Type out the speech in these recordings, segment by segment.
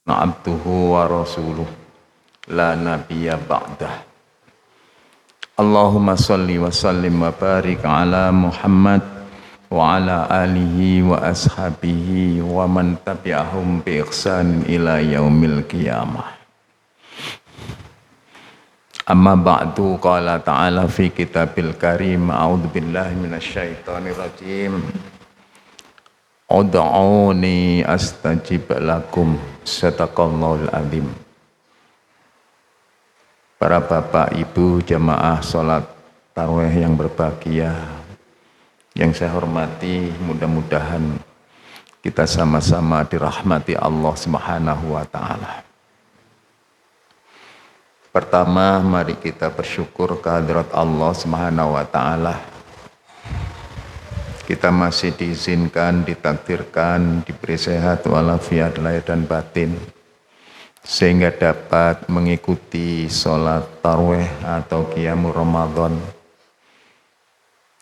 abduhu wa rasuluh la nabiyya ba'dah. Allahumma salli wa sallim wa barik ala Muhammad wa ala alihi wa ashabihi wa man tabi'ahum bi ihsan ila yaumil qiyamah. Amma ba'du, qala ta'ala fi kitabil karim, a'udzu billahi minasyaitonir rajim. Ud'uni astajib lakum, sadaqallahul azim. Para bapak, ibu, jamaah sholat tarawih yang berbahagia, yang saya hormati, mudah-mudahan kita sama-sama dirahmati Allah Subhanahu wa ta'ala. Pertama, mari kita bersyukur kehadirat Allah Subhanahu wa ta'ala. Kita masih diizinkan, ditakdirkan, diberi sehat walafiat lahir dan batin, sehingga dapat mengikuti sholat tarawih atau qiyamul Ramadan.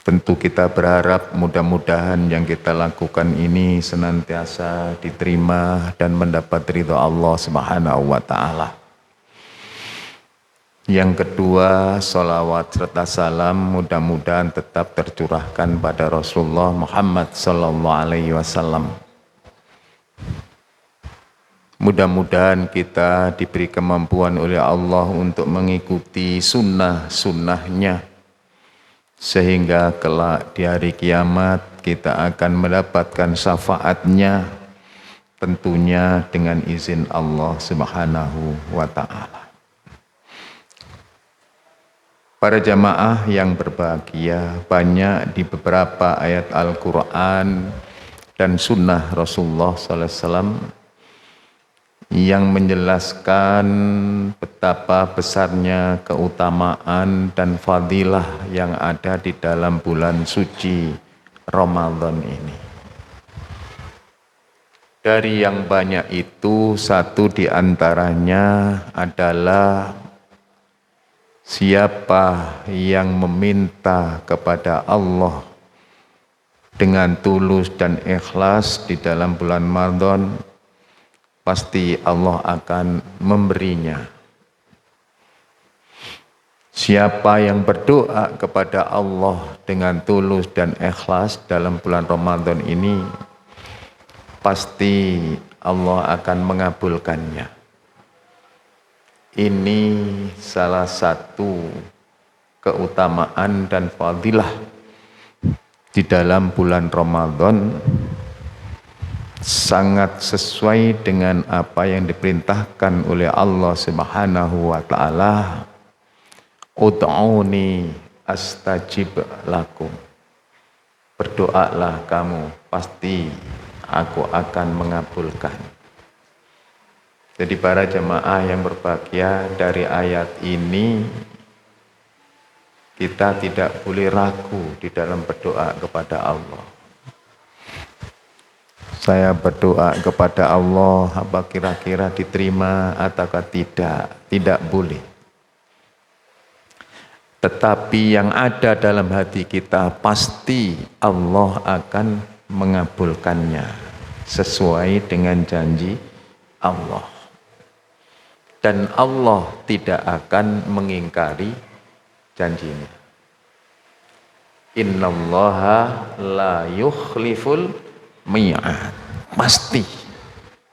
Tentu kita berharap mudah-mudahan yang kita lakukan ini senantiasa diterima dan mendapat ridha Allah Subhanahu wa ta'ala. Yang kedua, sholawat serta salam mudah-mudahan tetap tercurahkan pada Rasulullah Muhammad sallallahu alaihi wasallam. Mudah-mudahan kita diberi kemampuan oleh Allah untuk mengikuti sunnah-sunnahnya, sehingga kelak di hari kiamat kita akan mendapatkan syafaatnya, tentunya dengan izin Allah Subhanahu wa ta'ala. Para jamaah yang berbahagia, banyak di beberapa ayat Al-Quran dan sunnah Rasulullah SAW yang menjelaskan betapa besarnya keutamaan dan fadilah yang ada di dalam bulan suci Ramadan ini. Dari yang banyak itu, satu di antaranya adalah siapa yang meminta kepada Allah dengan tulus dan ikhlas di dalam bulan Ramadan, pasti Allah akan memberinya. Siapa yang berdoa kepada Allah dengan tulus dan ikhlas dalam bulan Ramadan ini, pasti Allah akan mengabulkannya. Ini salah satu keutamaan dan fadilah di dalam bulan Ramadan, sangat sesuai dengan apa yang diperintahkan oleh Allah Subhanahu wa ta'ala. Ud'uni astajib lakum. Berdoalah kamu, pasti aku akan mengabulkan. Jadi para jemaah yang berbahagia, dari ayat ini kita tidak boleh ragu di dalam berdoa kepada Allah. Saya berdoa kepada Allah, apa kira-kira diterima ataukah tidak? Tidak boleh. Tetapi yang ada dalam hati kita, pasti Allah akan mengabulkannya sesuai dengan janji Allah. Dan Allah tidak akan mengingkari janjinya. Innallaha la yukhliful mi'ad. Pasti.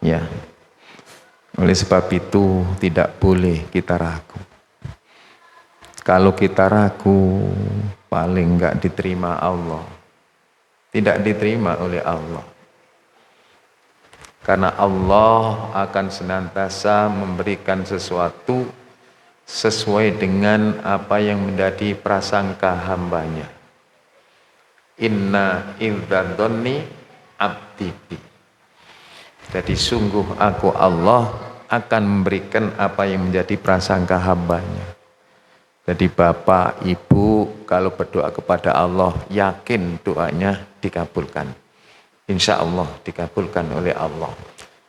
Ya. Oleh sebab itu tidak boleh kita ragu. Kalau kita ragu, paling enggak diterima Allah. Tidak diterima oleh Allah. Karena Allah akan senantiasa memberikan sesuatu sesuai dengan apa yang menjadi prasangka hambanya. Inna idzadonni abdi bi. Jadi sungguh aku Allah akan memberikan apa yang menjadi prasangka hambanya. Jadi bapak, ibu kalau berdoa kepada Allah, yakin doanya dikabulkan. Insya Allah dikabulkan oleh Allah.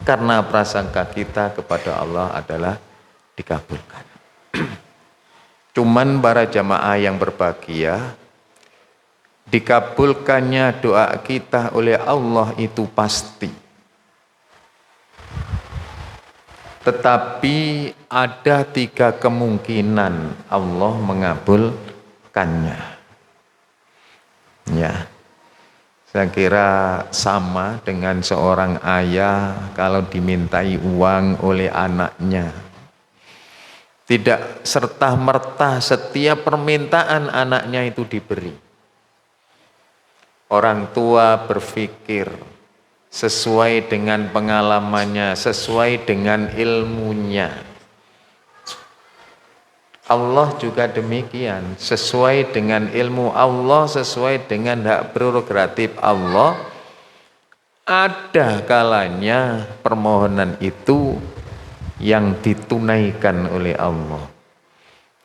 Karena prasangka kita kepada Allah adalah dikabulkan. Cuman para jamaah yang berbahagia, dikabulkannya doa kita oleh Allah itu pasti. Tetapi ada 3 kemungkinan Allah mengabulkannya. Ya, saya kira sama dengan seorang ayah kalau dimintai uang oleh anaknya. Tidak serta-merta setiap permintaan anaknya itu diberi. Orang tua berpikir sesuai dengan pengalamannya, sesuai dengan ilmunya. Allah juga demikian, sesuai dengan ilmu Allah, sesuai dengan hak prerogatif Allah. Ada kalanya permohonan itu yang ditunaikan oleh Allah.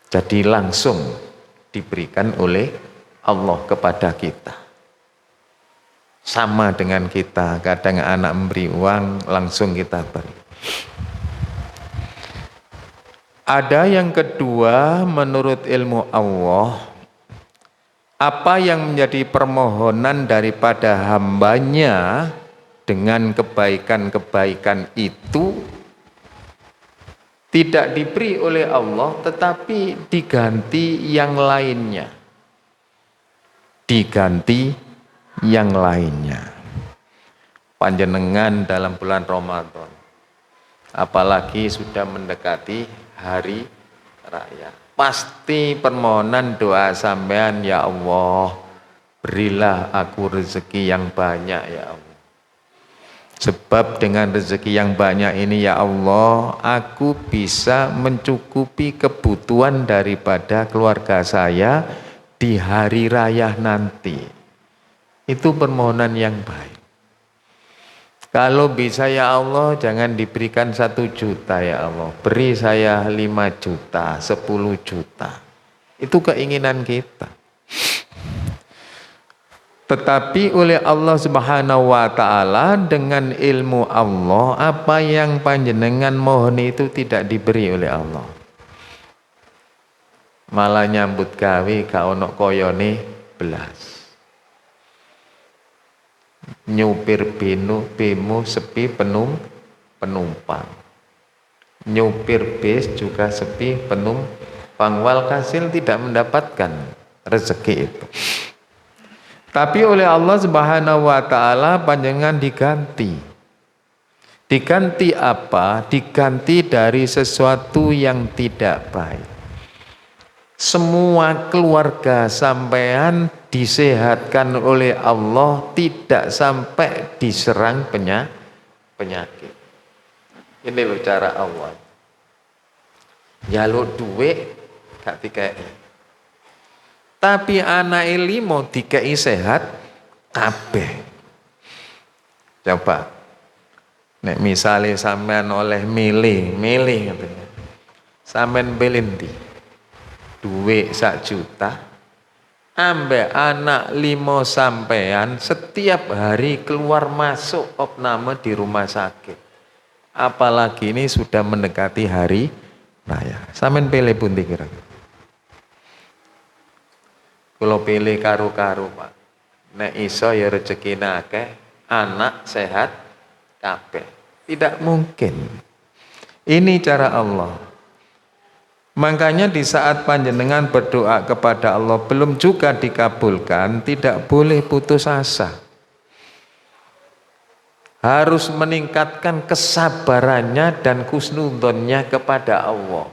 Jadi langsung diberikan oleh Allah kepada kita. Sama dengan kita, kadang anak memberi uang langsung kita beri. Ada yang kedua, menurut ilmu Allah, apa yang menjadi permohonan daripada hambanya dengan kebaikan-kebaikan itu tidak diberi oleh Allah, tetapi diganti yang lainnya. Diganti yang lainnya. Panjenengan dalam bulan Ramadan, apalagi sudah mendekati hari raya, pasti permohonan doa sampean, ya Allah, berilah aku rezeki yang banyak ya Allah. Sebab dengan rezeki yang banyak ini ya Allah, aku bisa mencukupi kebutuhan daripada keluarga saya di hari raya nanti. Itu permohonan yang baik. Kalau bisa ya Allah, jangan diberikan 1 juta ya Allah, beri saya 5 juta, 10 juta. Itu keinginan kita. Tetapi oleh Allah Subhanahu wa Ta'ala, dengan ilmu Allah, apa yang panjenengan mohon itu tidak diberi oleh Allah. Malah nyambut gawe gak ono koyone belas. Nyupir bemo sepi penumpang. Nyupir bis juga sepi penumpang. Walhasil tidak mendapatkan rezeki itu. Tapi oleh Allah Subhanahu wa Ta'ala panjenengan diganti. Diganti apa? Diganti dari sesuatu yang tidak baik. Semua keluarga sampean disehatkan oleh Allah, tidak sampai diserang penyakit. Ini loh cara Allah. Jaluk duit gak dikei. Tapi anak 5 dikei sehat kabeh. Coba, nek misalnya sampean oleh milih katanya, sampean pilih ndi? Duit 1 juta, ambek anak 5 sampean setiap hari keluar masuk opname di rumah sakit. Apalagi ini sudah mendekati hari raya. Sampean pilih pundi kira-kira? Kalau pilih karu-karu Pak, nek iso ya rezekine akeh, anak sehat kabeh. Tidak mungkin. Ini cara Allah. Makanya di saat panjenengan berdoa kepada Allah belum juga dikabulkan, tidak boleh putus asa. Harus meningkatkan kesabarannya dan husnudzonnya kepada Allah.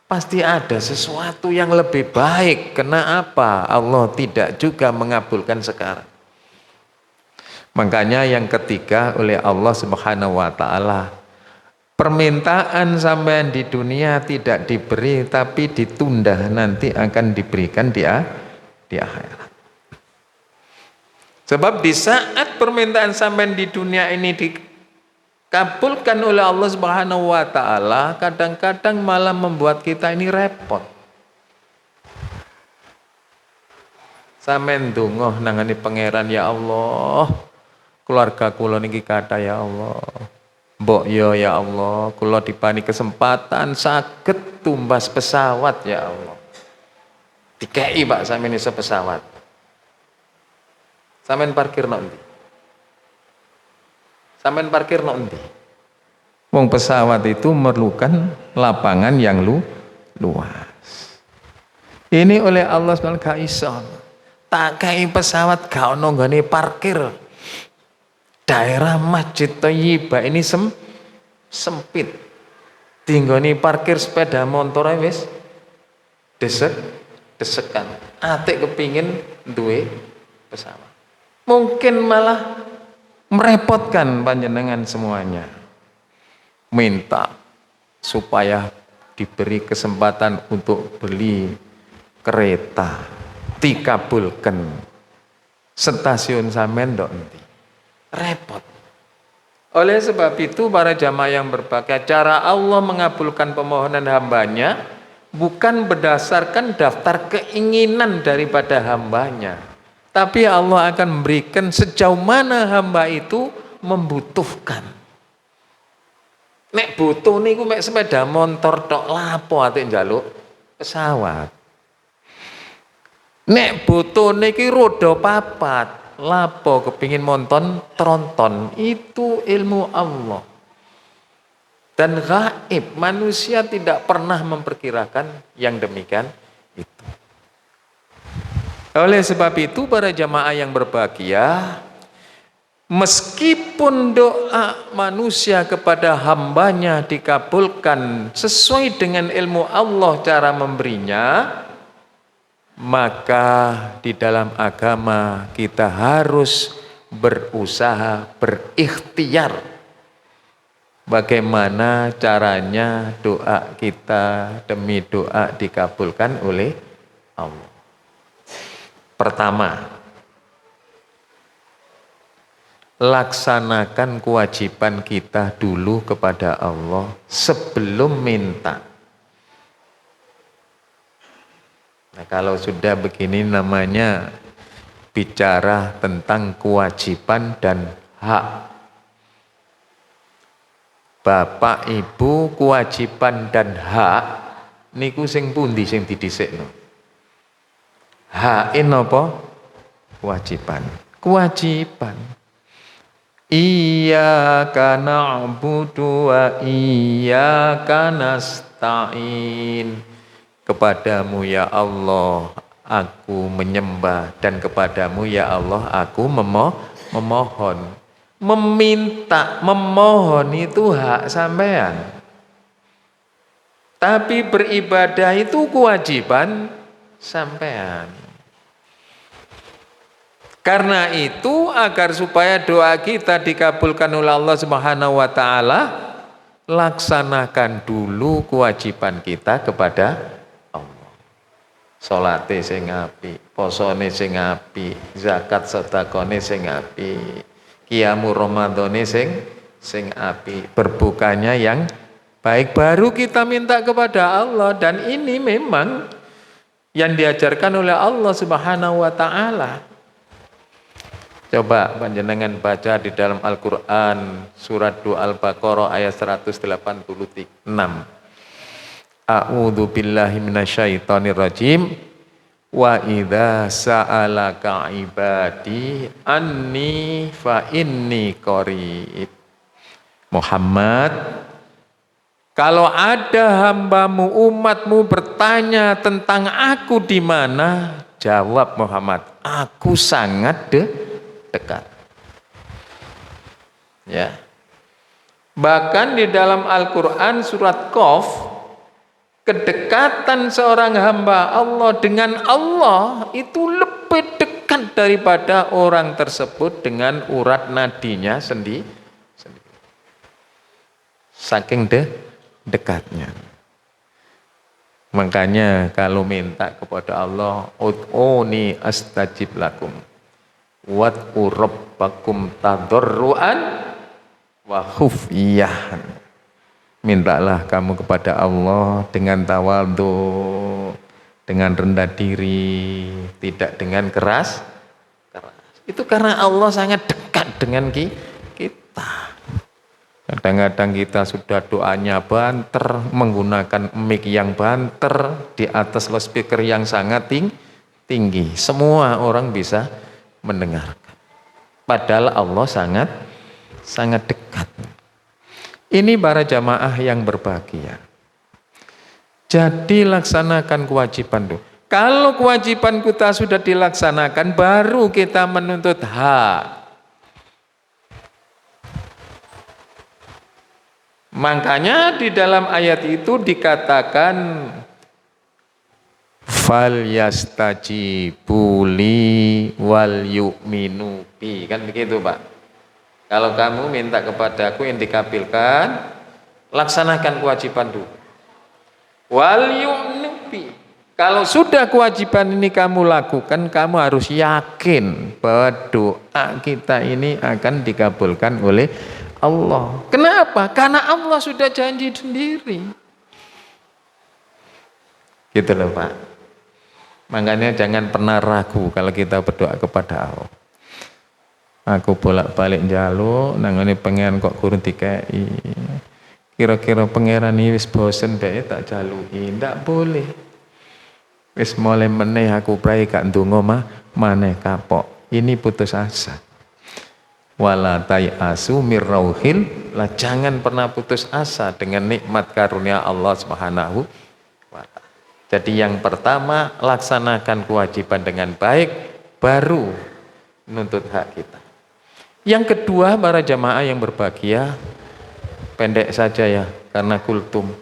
Pasti ada sesuatu yang lebih baik. Kenapa Allah tidak juga mengabulkan sekarang? Makanya yang ketiga oleh Allah Subhanahu wa Ta'ala, permintaan sampean di dunia tidak diberi, tapi ditunda, nanti akan diberikan di akhirat. Sebab di saat permintaan sampean di dunia ini dikabulkan oleh Allah Subhanahu wa Ta'ala, kadang-kadang malah membuat kita ini repot. Sampeyan ndonga nangani pangeran, ya Allah, keluarga kula niki kathah ya Allah. Mbok ya Allah, kula dipani kesempatan saged tumbas pesawat ya Allah. Dikei Pak sampeyan iso pesawat. Sampeyan parkir nang ndi? Sampeyan parkir nang ndi? Wong pesawat itu memerlukan lapangan yang luas. Ini oleh Allah SWT gak iso. Tak kayak pesawat gak ono nggone parkir. Daerah Masjid Thayyibah ini sempit. Tinggoni parkir sepeda motor wis desekan. Atik kepingin duwe pesawat. Mungkin malah merepotkan panjenengan semuanya. Minta supaya diberi kesempatan untuk beli kereta, dikabulkan. Stasiun sampean ndok endi? Repot. Oleh sebab itu para jamaah yang berbahagia, cara Allah mengabulkan permohonan hambanya bukan berdasarkan daftar keinginan daripada hambanya, tapi Allah akan memberikan sejauh mana hamba itu membutuhkan. Nek butuh niku mek sepeda motor tok lapo ate njaluk pesawat. Nek butuh niki roda papat, lapo kepingin monton tronton, itu ilmu Allah. Dan gaib, manusia tidak pernah memperkirakan yang demikian itu. Oleh sebab itu para jamaah yang berbahagia, meskipun doa manusia kepada hambanya dikabulkan sesuai dengan ilmu Allah cara memberinya, maka di dalam agama kita harus berusaha, berikhtiar bagaimana caranya doa kita demi doa dikabulkan oleh Allah. Pertama, laksanakan kewajiban kita dulu kepada Allah sebelum minta. Nah, kalau sudah begini namanya bicara tentang kewajiban dan hak. Bapak Ibu, kewajiban dan hak niku sing pundi sing didhisikno? Hak napa? Kewajiban. Kewajiban. Iyyaka na'budu wa iyyaka nasta'in. Kepadamu ya Allah aku menyembah, dan kepadamu ya Allah aku memohon. Meminta, memohon itu hak sampean. Tapi beribadah itu kewajiban sampean. Karena itu agar supaya doa kita dikabulkan oleh Allah Subhanahu wa taala, laksanakan dulu kewajiban kita kepada Allah. Salate sing apik, posone sing apik, zakat sedekahne sing apik, qiyamul ramadhane sing apik, berbukanya yang baik, baru kita minta kepada Allah. Dan ini memang yang diajarkan oleh Allah Subhanahu wa taala. Coba panjenengan baca di dalam Al-Qur'an surat 2 Al-Baqarah ayat 186. A'udzu billahi minasyaitonir rajim. Wa idza sa'alaka ibadi anni fa inni qarib. Muhammad, kalau ada hambamu umatmu bertanya tentang aku di mana, jawab Muhammad, aku sangat dekat. Ya. Bahkan di dalam Al-Qur'an surat Qaf, kedekatan seorang hamba Allah dengan Allah itu lebih dekat daripada orang tersebut dengan urat nadinya sendiri. Saking dekatnya. Makanya kalau minta kepada Allah, ud'uni astajib lakum. Wad'u rabbakum tadarruan wa khufiyah. Mintalah kamu kepada Allah dengan tawadhu, dengan rendah diri, tidak dengan keras. Itu karena Allah sangat dekat dengan kita. Kadang-kadang kita sudah doanya banter, menggunakan mic yang banter, di atas loudspeaker yang sangat tinggi. Semua orang bisa mendengarkan. Padahal Allah sangat dekat. Ini para jamaah yang berbahagia. Jadi laksanakan kewajiban tuh. Kalau kewajiban kita sudah dilaksanakan, baru kita menuntut hak. Makanya di dalam ayat itu dikatakan fal yastajibu li wal yu'minu bi, kan begitu Pak. Kalau kamu minta kepadaku yang dikabulkan, laksanakan kewajiban dulu. Wal yu'minu bi. Kalau sudah kewajiban ini kamu lakukan, kamu harus yakin bahwa doa kita ini akan dikabulkan oleh Allah. Kenapa? Karena Allah sudah janji sendiri. Gitu loh Pak. Makanya jangan pernah ragu kalau kita berdoa kepada Allah. Aku bolak-balik njaluk nangane pengen kok kurang dikai. Kira-kira pangeran iki wis bosen bae tak jaluki. Ndak boleh. Wis mulai meneh aku prai gak ndonga maneh kapok. Ini putus asa. Wala tayasu mir rauhil, lah jangan pernah putus asa dengan nikmat karunia Allah Subhanahu wa ta'ala. Jadi yang pertama, laksanakan kewajiban dengan baik, baru nuntut hak kita. Yang kedua, para jamaah yang berbahagia, pendek saja ya, karena kultum.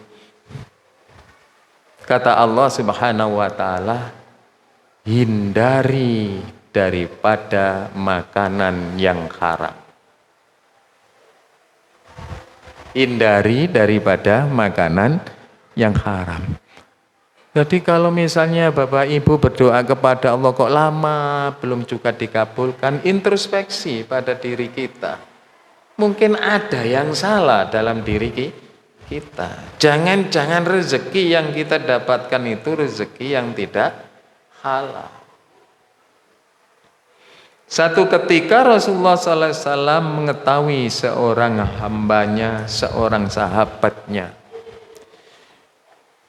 Kata Allah Subhanahu wa ta'ala, hindari daripada makanan yang haram. Hindari daripada makanan yang haram. Jadi kalau misalnya Bapak Ibu berdoa kepada Allah kok lama belum juga dikabulkan, introspeksi pada diri kita. Mungkin ada yang salah dalam diri kita. Jangan-jangan rezeki yang kita dapatkan itu rezeki yang tidak halal. Satu ketika Rasulullah SAW mengetahui seorang hambanya, seorang sahabatnya.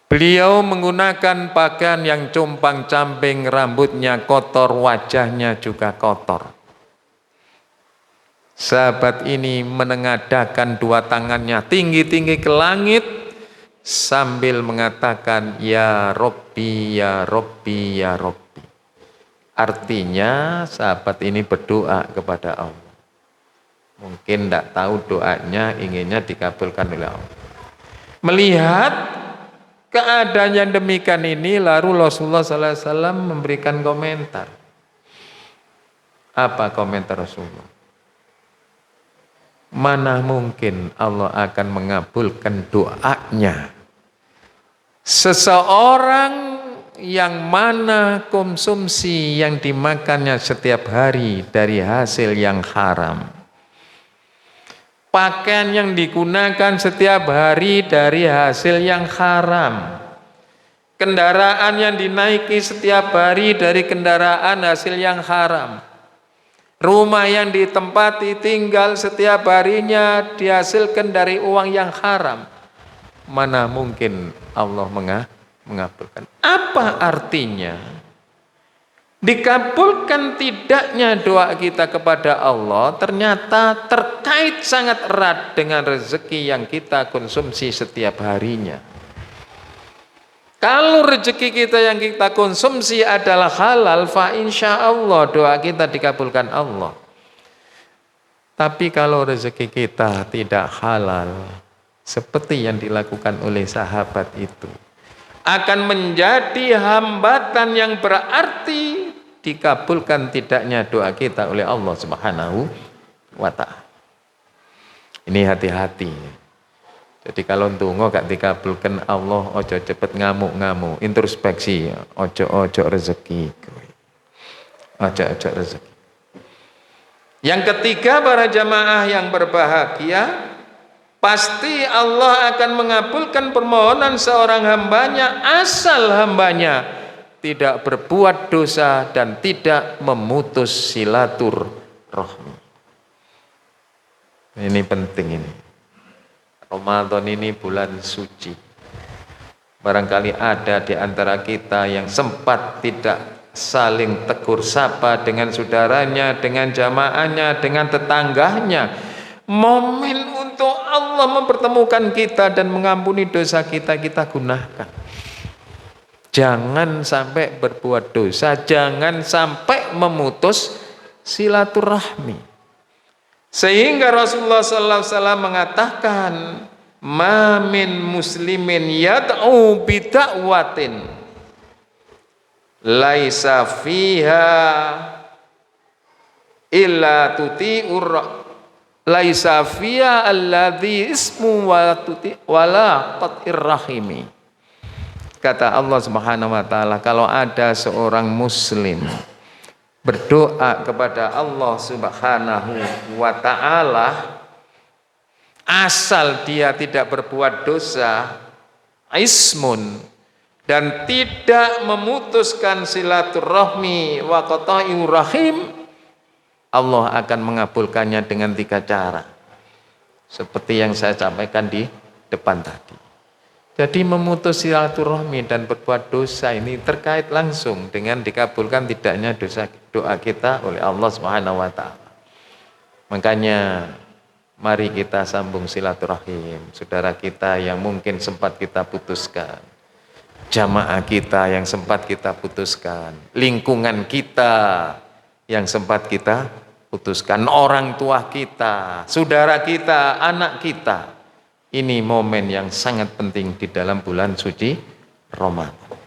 Beliau menggunakan pakaian yang compang-camping, rambutnya kotor, wajahnya juga kotor. Sahabat ini menengadahkan dua tangannya tinggi-tinggi ke langit sambil mengatakan, Ya Robbi, Ya Robbi, Ya Robbi. Artinya sahabat ini berdoa kepada Allah. Mungkin tidak tahu doanya inginnya dikabulkan oleh Allah. Melihat keadaan yang demikian ini, lalu Rasulullah SAW memberikan komentar. Apa komentar Rasulullah? Mana mungkin Allah akan mengabulkan doanya seseorang yang mana konsumsi yang dimakannya setiap hari dari hasil yang haram, pakaian yang digunakan setiap hari dari hasil yang haram, kendaraan yang dinaiki setiap hari dari kendaraan hasil yang haram, rumah yang ditempati tinggal setiap harinya dihasilkan dari uang yang haram. Mana mungkin Allah mengabulkan? Apa artinya? Dikabulkan tidaknya doa kita kepada Allah ternyata terkait sangat erat dengan rezeki yang kita konsumsi setiap harinya. Kalau rezeki kita yang kita konsumsi adalah halal, fa insya Allah doa kita dikabulkan Allah. Tapi kalau rezeki kita tidak halal, seperti yang dilakukan oleh sahabat itu, akan menjadi hambatan yang berarti dikabulkan tidaknya doa kita oleh Allah Subhanahu wa ta'ala. Ini hati-hati. Jadi kalau ndonga gak dikabulkan Allah, ojo cepet ngamuk-ngamuk, introspeksi, ojo rezeki. Ojo rezeki. Yang ketiga, para jamaah yang berbahagia, pasti Allah akan mengabulkan permohonan seorang hambanya asal hambanya tidak berbuat dosa dan tidak memutus silaturahmi. Ini penting ini. Ramadan ini bulan suci. Barangkali ada di antara kita yang sempat tidak saling tegur sapa dengan saudaranya, dengan jamaahnya, dengan tetangganya. Momen untuk Allah Allah mempertemukan kita dan mengampuni dosa kita, kita gunakan. Jangan sampai berbuat dosa, jangan sampai memutus silaturahmi. Sehingga Rasulullah sallallahu alaihi wasallam mengatakan, "Ma min muslimin yad'u bid'awatin laisa fiha illa tuti'ur laisa fiha alladhi ismu wala qat'ir rahimi." Kata Allah Subhanahu wa taala, kalau ada seorang muslim berdoa kepada Allah Subhanahu wa taala, asal dia tidak berbuat dosa, ismun, dan tidak memutuskan silaturahmi wa qata'i rahim, Allah akan mengabulkannya dengan 3 cara. Seperti yang saya sampaikan di depan tadi. Jadi memutus silaturahmi dan berbuat dosa ini terkait langsung dengan dikabulkan tidaknya doa kita oleh Allah Subhanahu wa taala. Makanya mari kita sambung silaturahim saudara kita yang mungkin sempat kita putuskan, jamaah kita yang sempat kita putuskan, lingkungan kita yang sempat kita putuskan, orang tua kita, saudara kita, anak kita. Ini momen yang sangat penting di dalam bulan suci Ramadan.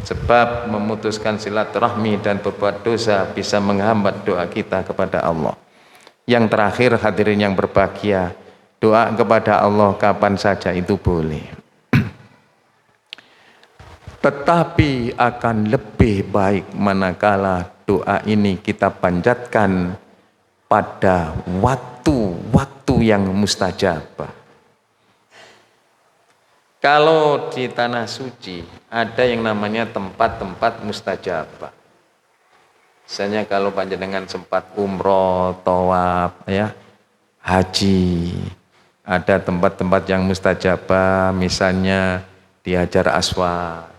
Sebab memutuskan silaturahmi dan berbuat dosa bisa menghambat doa kita kepada Allah. Yang terakhir, hadirin yang berbahagia, doa kepada Allah kapan saja itu boleh. Tetapi akan lebih baik manakala doa ini kita panjatkan pada waktu-waktu yang mustajabah. Kalau di tanah suci ada yang namanya tempat-tempat mustajabah. Misalnya kalau panjenengan sempat umroh, tawaf, ya, haji, ada tempat-tempat yang mustajabah, misalnya di Hajar Aswad,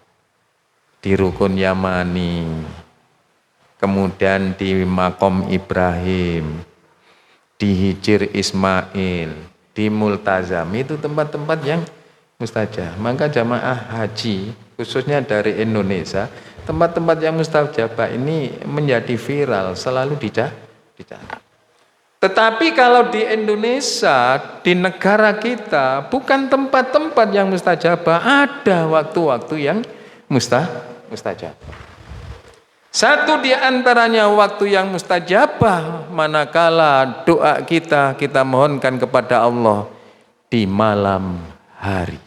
di Rukun Yamani, kemudian di Makom Ibrahim, di Hijir Ismail, di Multazam, itu tempat-tempat yang mustajab. Maka jamaah haji, khususnya dari Indonesia, tempat-tempat yang mustajabah ini menjadi viral, selalu dicari. Tetapi kalau di Indonesia, di negara kita, bukan tempat-tempat yang mustajabah, ada waktu-waktu yang mustajabah. Satu di antaranya waktu yang mustajabah manakala doa kita mohonkan kepada Allah di malam hari.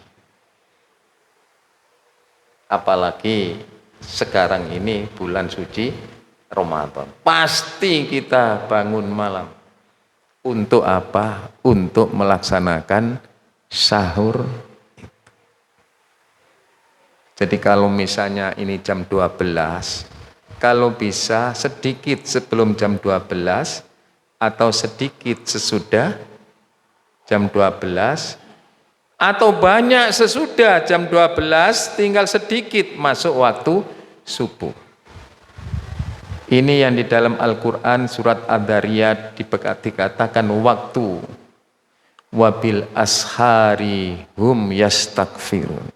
Apalagi sekarang ini bulan suci Ramadan. Pasti kita bangun malam. Untuk apa? Untuk melaksanakan sahur. Jadi kalau misalnya ini jam 12, kalau bisa sedikit sebelum jam 12 atau sedikit sesudah jam 12 atau banyak sesudah jam 12, tinggal sedikit masuk waktu subuh. Ini yang di dalam Al-Quran surat Ad-Dariyat dikatakan waktu wabil ashari hum yastaghfirun.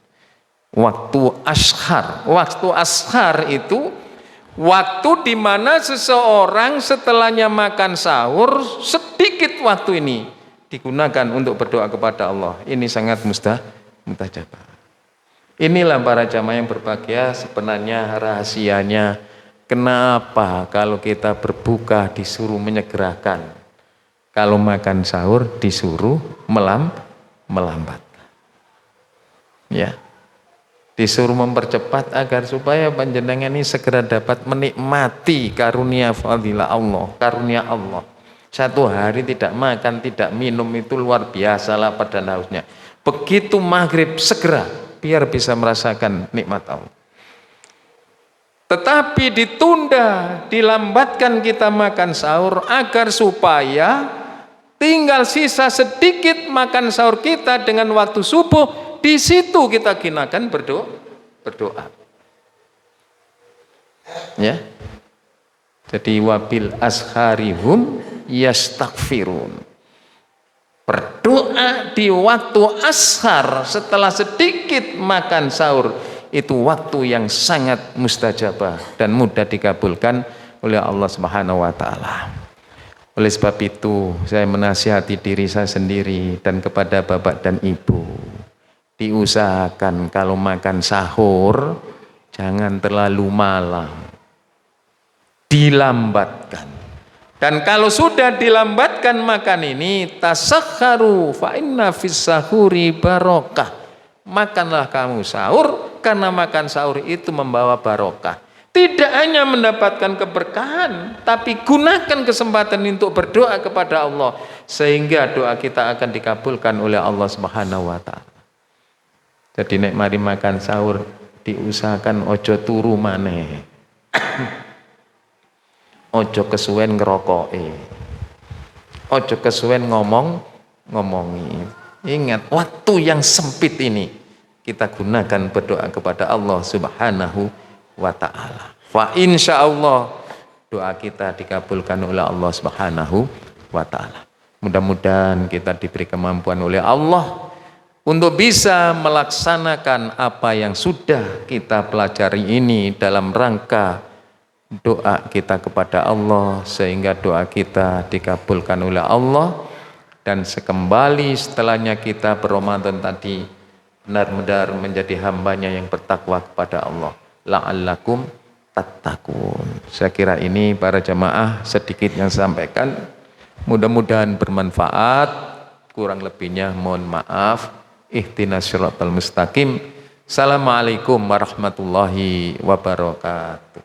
Waktu ashar itu waktu di mana seseorang setelahnya makan sahur, sedikit waktu ini digunakan untuk berdoa kepada Allah. Ini sangat mustajabah. Inilah para jamaah yang berbahagia, sebenarnya rahasianya kenapa kalau kita berbuka disuruh menyegerakan, kalau makan sahur disuruh melambat. Ya. Disuruh mempercepat agar supaya panjenengan ini segera dapat menikmati karunia fadilah Allah, karunia Allah. Satu hari tidak makan, tidak minum itu luar biasa lapar dan hausnya. Begitu maghrib segera biar bisa merasakan nikmat Allah. Tetapi ditunda, dilambatkan kita makan sahur agar supaya tinggal sisa sedikit makan sahur kita dengan waktu subuh. Di situ kita gunakan berdoa. Ya. Jadi wabil asharihum yastaghfirun. Berdoa di waktu ashar setelah sedikit makan sahur itu waktu yang sangat mustajabah dan mudah dikabulkan oleh Allah Subhanahu wa taala. Oleh sebab itu saya menasihati diri saya sendiri dan kepada bapak dan ibu, diusahakan kalau makan sahur jangan terlalu malam, dilambatkan. Dan kalau sudah dilambatkan makan ini, tasakharu fa inna fis sahuri barokah. Makanlah kamu sahur karena makan sahur itu membawa barokah. Tidak hanya mendapatkan keberkahan, tapi gunakan kesempatan untuk berdoa kepada Allah sehingga doa kita akan dikabulkan oleh Allah Subhanahu wa taala. Jadi nek mari makan sahur diusahakan ojo turu maneh. Ojo kesuwen ngerokoke. Ojo kesuwen ngomongi. Ingat, waktu yang sempit ini kita gunakan berdoa kepada Allah Subhanahu wa taala. Fa insyaallah doa kita dikabulkan oleh Allah Subhanahu wa taala. Mudah-mudahan kita diberi kemampuan oleh Allah untuk bisa melaksanakan apa yang sudah kita pelajari ini dalam rangka doa kita kepada Allah sehingga doa kita dikabulkan oleh Allah, dan sekembali setelahnya kita berRamadan tadi benar-benar menjadi hambanya yang bertakwa kepada Allah, la'allakum tattaqun. Saya kira ini para jamaah sedikit yang saya sampaikan, mudah-mudahan bermanfaat, kurang lebihnya mohon maaf. Ihdinas siratal mustaqim. Assalamualaikum warahmatullahi wabarakatuh.